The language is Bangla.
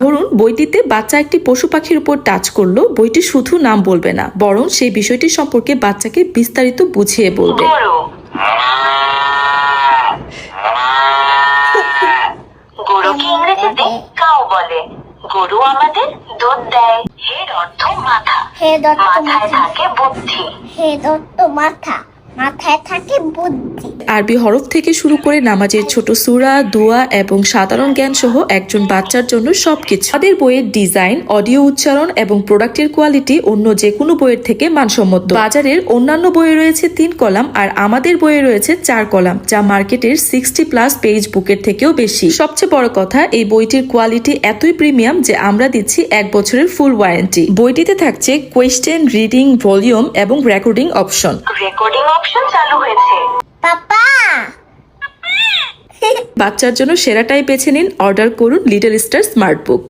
ধরুন বইটিতে বাচ্চা একটি পশু পাখির উপর টাচ করলো, বইটি শুধু নাম বলবে না, বরং সেই বিষয়টি সম্পর্কে বাচ্চাকে বিস্তারিত বুঝিয়ে বলবে। গরুকে ইংরেজিতে কাউ বলে। গরু আমাদের দুধ দেয়। হেড অর্থ মাথা। মাথায় থাকে বুদ্ধি। মাথায় থাকে বুদ্ধি। আরবি হরফ থেকে শুরু করে নামাজের ছোট সূরা, দোয়া এবং সাধারণ জ্ঞান সহ একজন বাচ্চার জন্য সবকিছু। আমাদের বইয়ের ডিজাইন, অডিও উচ্চারণ এবং প্রোডাক্টের কোয়ালিটি অন্য যে কোনো বইয়ের থেকে মানসম্মত। বাজারের অন্যান্য বইয়ে রয়েছে 3 কলাম আর আমাদের বইয়ে রয়েছে 4 কলাম, যা মার্কেটের 60+ পেজ বুকের থেকেও বেশি। সবচেয়ে বড় কথা, এই বইটির কোয়ালিটি এতই প্রিমিয়াম যে আমরা দিচ্ছি 1 বছরের ফুল ওয়ারেন্টি। বইটিতে থাকছে কোয়েশ্চেন, রিডিং, ভলিউম এবং রেকর্ডিং অপশন। রেকর্ডিং অপশন চালু হয়েছে। পাপা বাচ্চার জন্য সেরাটাই বেছে নিন। অর্ডার করুন লিটল স্টার স্মার্ট বুক।